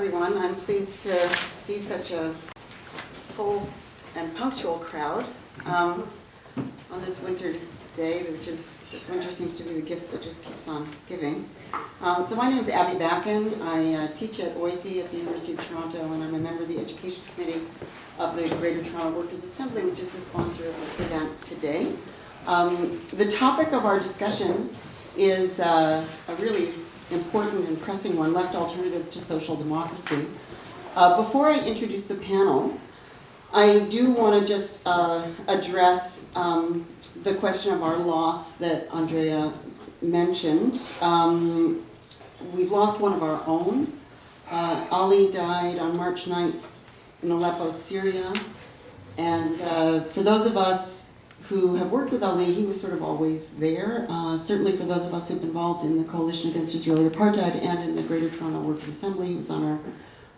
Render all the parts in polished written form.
everyone. I'm pleased to see such a full and punctual crowd on this winter day, this winter seems to be the gift that just keeps on giving. So my name is Abby Backen. I teach at Boise at the University of Toronto, and I'm a member of the Education Committee of the Greater Toronto Workers' Assembly, which is the sponsor of this event today. The topic of our discussion is a really important and pressing one, left alternatives to social democracy. Before I introduce the panel, I do want to just address the question of our loss that Andrea mentioned. We've lost one of our own. Ali died on March 9th in Aleppo, Syria. And for those of us who have worked with Ali, he was sort of always there. Certainly for those of us who've been involved in the Coalition Against Israeli Apartheid and in the Greater Toronto Workers' Assembly, he was on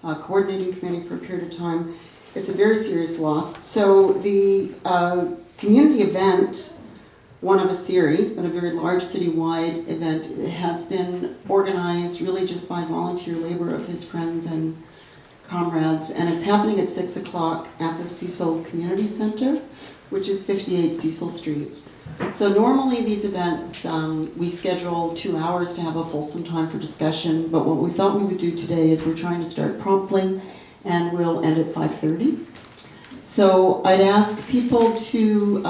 our coordinating committee for a period of time. It's a very serious loss. So the community event, one of a series, but a very large citywide event, has been organized really just by volunteer labor of his friends and comrades, and it's happening at 6 o'clock at the Cecil Community Center, which is 58 Cecil Street. So normally these events, we schedule 2 hours to have a fulsome time for discussion, but what we thought we would do today is we're trying to start promptly, and we'll end at 5:30. So I'd ask people to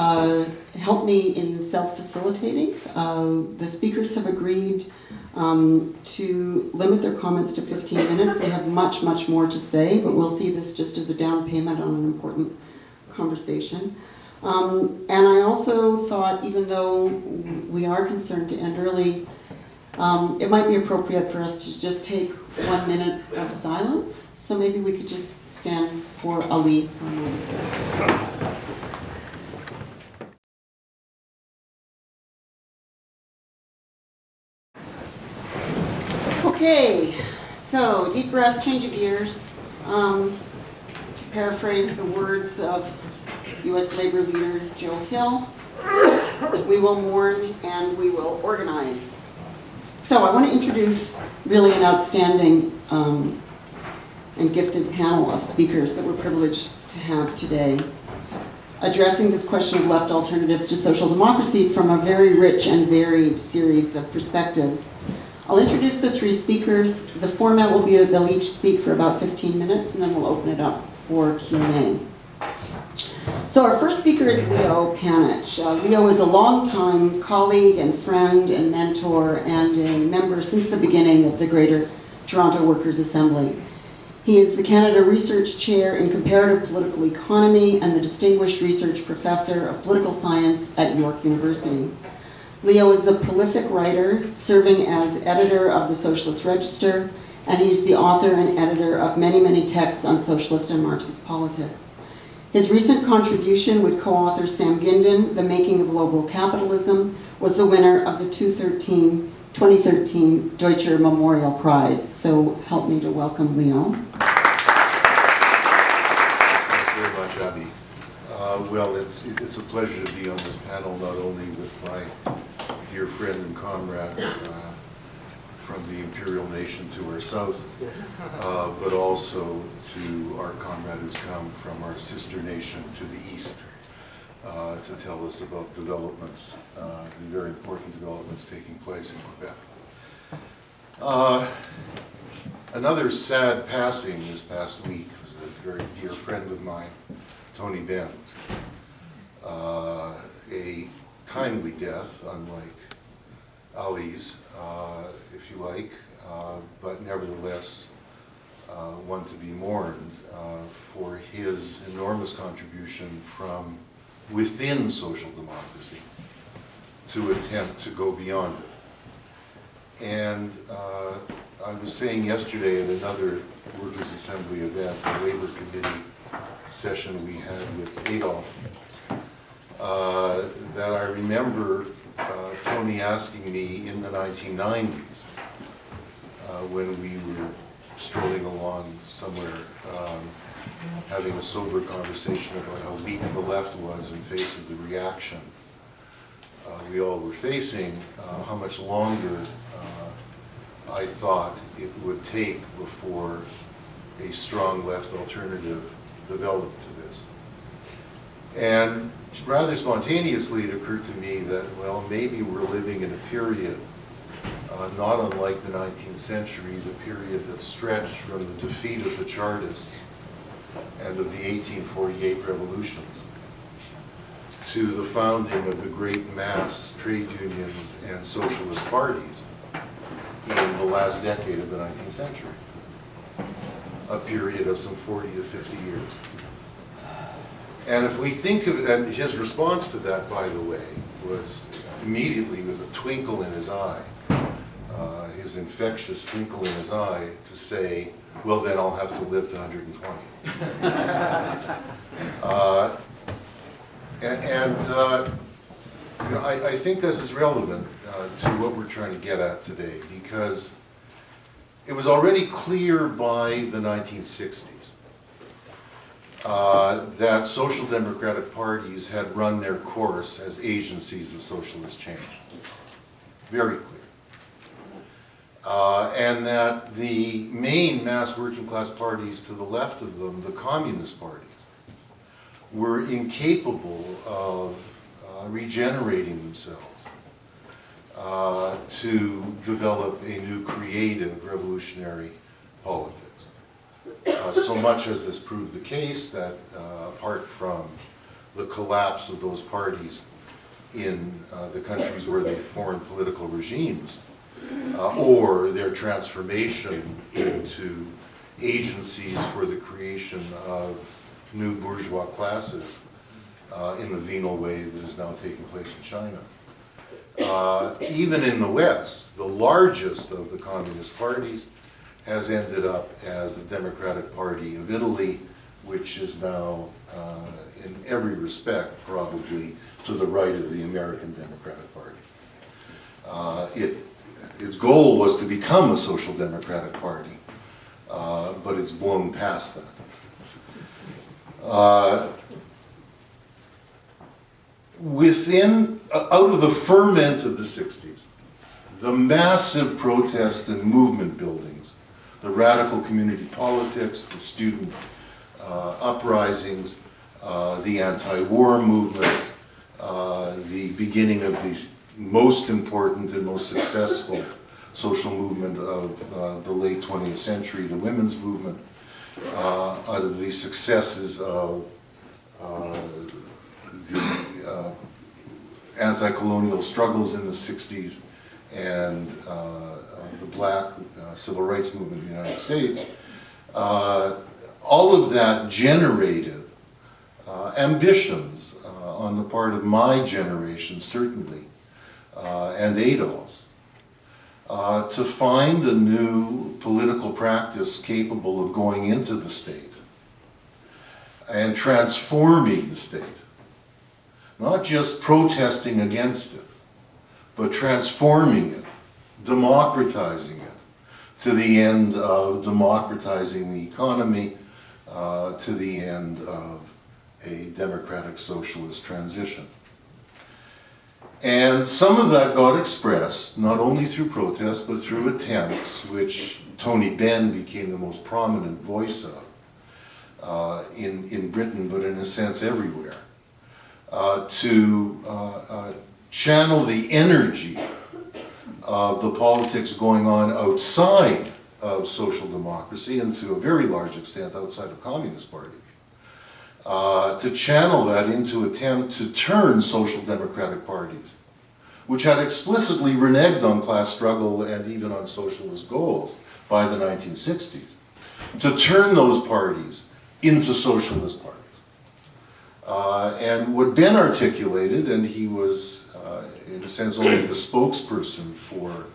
help me in self-facilitating. The speakers have agreed to limit their comments to 15 minutes. They have much, much more to say, but we'll see this just as a down payment on an important conversation. And I also thought, even though we are concerned to end early, it might be appropriate for us to just take 1 minute of silence. So maybe we could just stand for Ali for a moment. Okay, so deep breath, change of gears. To paraphrase the words of U.S. labor leader Joe Hill, we will mourn and we will organize. So I want to introduce really an outstanding and gifted panel of speakers that we're privileged to have today, addressing this question of left alternatives to social democracy from a very rich and varied series of perspectives. I'll introduce the three speakers. The format will be that they'll each speak for about 15 minutes, and then we'll open it up for Q&A. So our first speaker is Leo Panitch. Leo is a longtime colleague and friend and mentor and a member since the beginning of the Greater Toronto Workers' Assembly. He is the Canada Research Chair in Comparative Political Economy and the Distinguished Research Professor of Political Science at York University. Leo is a prolific writer, serving as editor of the Socialist Register, and he's the author and editor of many, many texts on socialist and Marxist politics. His recent contribution with co-author Sam Gindin, The Making of Global Capitalism, was the winner of the 2013 Deutscher Memorial Prize. So help me to welcome Leo. Thanks very much, Abby. Well, it's a pleasure to be on this panel, not only with my dear friend and comrade from the imperial nation to our south, but also to our comrade who's come from our sister nation to the east to tell us about developments, the very important developments taking place in Quebec. Another sad passing this past week was a very dear friend of mine, Tony Benn. A timely death, unlike Ali's, if you like, but nevertheless one to be mourned for his enormous contribution from within social democracy to attempt to go beyond it. And I was saying yesterday at another Workers' Assembly event, the Labor Committee session we had with Adolf, that I remember Tony asking me in the 1990s when we were strolling along somewhere, having a sober conversation about how weak the left was in face of the reaction we all were facing, how much longer I thought it would take before a strong left alternative developed to this. And rather spontaneously, it occurred to me that, well, maybe we're living in a period not unlike the 19th century, the period that stretched from the defeat of the Chartists and of the 1848 revolutions to the founding of the great mass trade unions and socialist parties in the last decade of the 19th century, a period of some 40 to 50 years. And if we think of it, and his response to that, by the way, was immediately with a twinkle in his eye, his infectious twinkle in his eye, to say, well, then I'll have to live to 120. You know, I think this is relevant to what we're trying to get at today, because it was already clear by the 1960s that social democratic parties had run their course as agencies of socialist change. Very clear. And that the main mass working class parties to the left of them, the communist parties, were incapable of regenerating themselves to develop a new creative revolutionary politics. So much as this proved the case that apart from the collapse of those parties in the countries where they formed political regimes, or their transformation into agencies for the creation of new bourgeois classes in the venal way that is now taking place in China. Even in the West, the largest of the communist parties has ended up as the Democratic Party of Italy, which is now, in every respect, probably to the right of the American Democratic Party. Its goal was to become a social democratic party, but it's blown past that. Out of the ferment of the 60s, the massive protest and movement buildings, the radical community politics, the student uprisings, the anti-war movements, the beginning of the most important and most successful social movement of the late 20th century, the women's movement, out of the successes of the anti-colonial struggles in the 60s and the black civil rights movement in the United States, all of that generated ambitions on the part of my generation, certainly, and Adolf's, to find a new political practice capable of going into the state and transforming the state. Not just protesting against it, but transforming it, democratizing it, to the end of democratizing the economy, to the end of a democratic socialist transition. And some of that got expressed not only through protests, but through attempts, which Tony Benn became the most prominent voice of in Britain, but in a sense everywhere, to channel the energy of the politics going on outside of social democracy, and to a very large extent outside of Communist Party, to channel that into attempt to turn social democratic parties, which had explicitly reneged on class struggle and even on socialist goals by the 1960s, to turn those parties into socialist parties. And what Ben articulated, and he was, in a sense, only the spokesperson for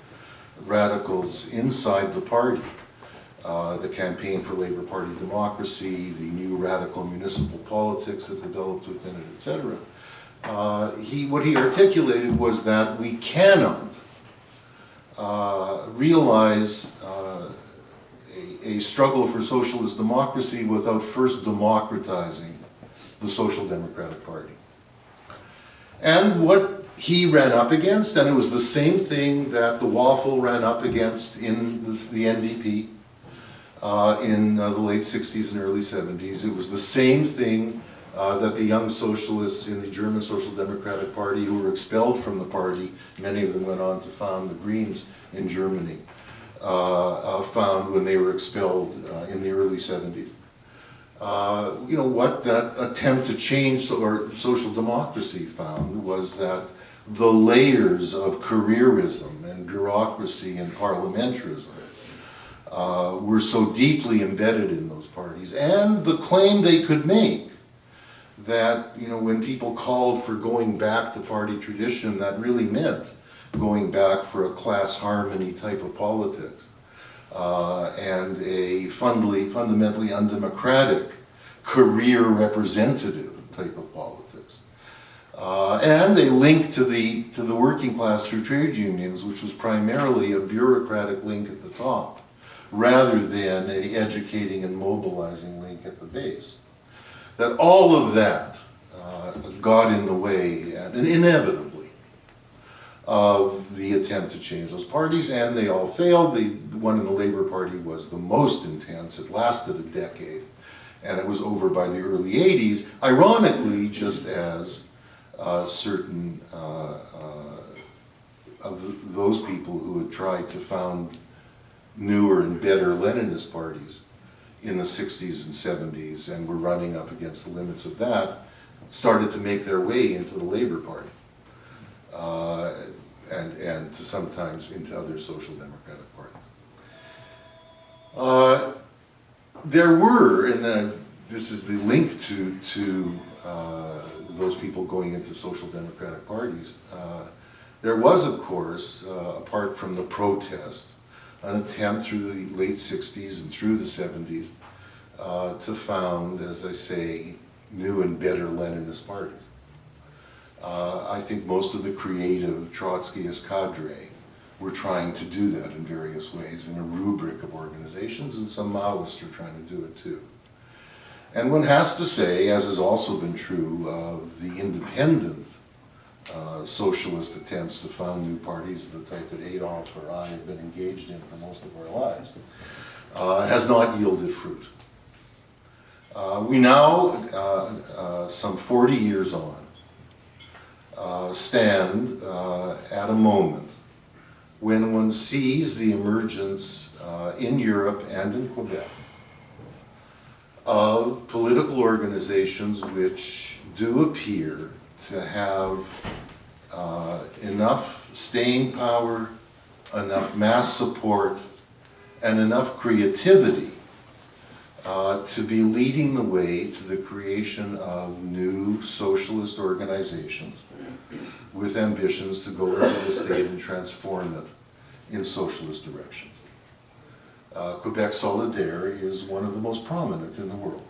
radicals inside the party, the Campaign for Labor Party Democracy, the new radical municipal politics that developed within it, etc. What he articulated was that we cannot realize a struggle for socialist democracy without first democratizing the Social Democratic Party. And what he ran up against, and it was the same thing that the Waffle ran up against in the NDP, in the late 60s and early 70s. It was the same thing that the young socialists in the German Social Democratic Party who were expelled from the party, many of them went on to found the Greens in Germany, found when they were expelled in the early 70s. What that attempt to change social democracy found was that the layers of careerism and bureaucracy and parliamentarism were so deeply embedded in those parties, and the claim they could make that, when people called for going back to party tradition, that really meant going back for a class harmony type of politics and a fundamentally undemocratic career representative type of politics. And a link to the working class through trade unions, which was primarily a bureaucratic link at the top, rather than a educating and mobilizing link at the base. That all of that got in the way, and inevitably, of the attempt to change those parties, and they all failed. The one in the Labour Party was the most intense. It lasted a decade, and it was over by the early 80s, ironically, just as certain of those people who had tried to found newer and better Leninist parties in the 60s and 70s and were running up against the limits of that, started to make their way into the Labour Party and to sometimes into other social democratic parties. There were, and this is the link to those people going into social democratic parties, there was, of course, apart from the protest, an attempt through the late 60s and through the 70s to found, as I say, new and better Leninist parties. I think most of the creative Trotskyist cadre were trying to do that in various ways in a rubric of organizations, and some Maoists are trying to do it too. And one has to say, as has also been true of the independent socialist attempts to found new parties of the type that Adolf or I have been engaged in for most of our lives, has not yielded fruit. We now, some 40 years on, stand at a moment when one sees the emergence in Europe and in Quebec of political organizations which do appear to have enough staying power, enough mass support, and enough creativity to be leading the way to the creation of new socialist organizations with ambitions to go into the state and transform it in socialist direction. Quebec Solidaire is one of the most prominent in the world.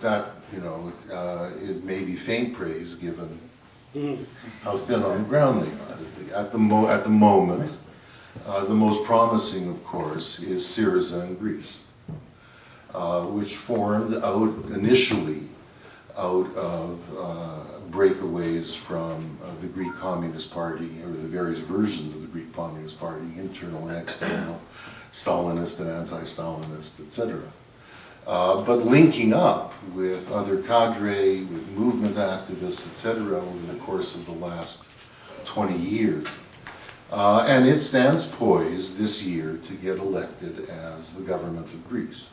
That, it may be faint praise given how thin on the ground they are. At the moment, the most promising, of course, is Syriza in Greece, which formed initially out of breakaways from the Greek Communist Party, or the various versions of the Greek Communist Party, internal and external, Stalinist and anti-Stalinist, etc. But linking up with other cadre, with movement activists, etc., over the course of the last 20 years. And it stands poised this year to get elected as the government of Greece.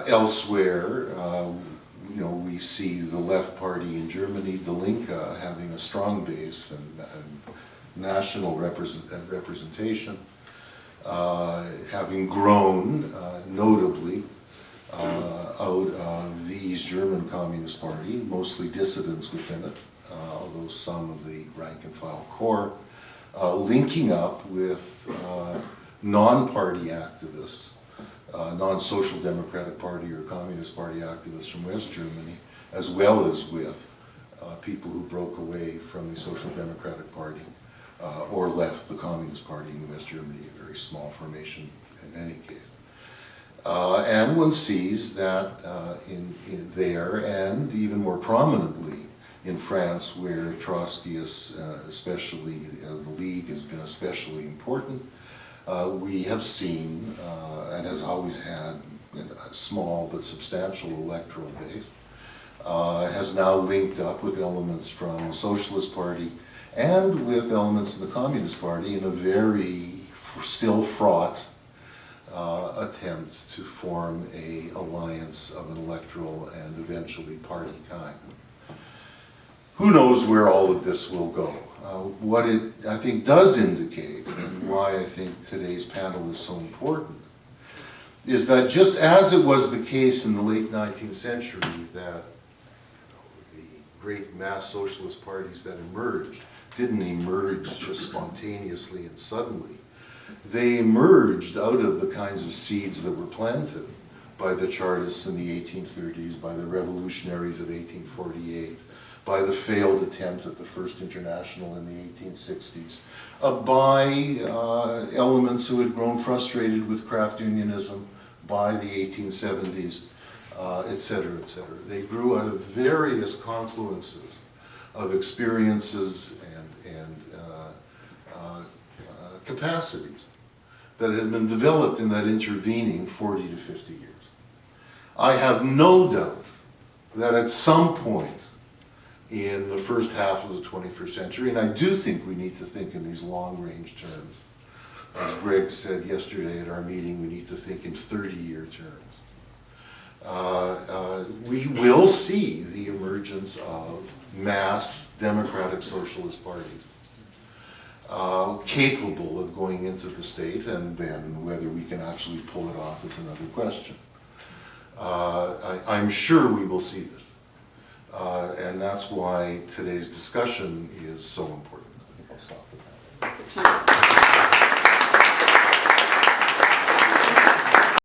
Elsewhere, we see the left party in Germany, Die Linke, having a strong base and national representation, having grown notably out of the East German Communist Party, mostly dissidents within it, although some of the rank and file core, linking up with non-party activists, non-social democratic party or communist party activists from West Germany, as well as with people who broke away from the social democratic party or left the communist party in West Germany, a very small formation in any case. And one sees that in there, and even more prominently in France, where Trotskyists, especially the League, has been especially important. We have seen, and has always had, a small but substantial electoral base, has now linked up with elements from the Socialist Party and with elements of the Communist Party in a very still fraught attempt to form an alliance of an electoral and eventually party kind. Who knows where all of this will go? What it, I think, does indicate, and why I think today's panel is so important, is that just as it was the case in the late 19th century that the great mass socialist parties that emerged didn't emerge just spontaneously and suddenly. They emerged out of the kinds of seeds that were planted by the Chartists in the 1830s, by the revolutionaries of 1848, by the failed attempt at the First International in the 1860s, by elements who had grown frustrated with craft unionism by the 1870s, et cetera, et cetera. They grew out of various confluences of experiences and capacities that had been developed in that intervening 40 to 50 years. I have no doubt that at some point in the first half of the 21st century, and I do think we need to think in these long-range terms. As Greg said yesterday at our meeting, we need to think in 30-year terms. We will see the emergence of mass democratic socialist parties capable of going into the state, and then whether we can actually pull it off is another question. I'm sure we will see this. And that's why today's discussion is so important. I think I'll stop with that.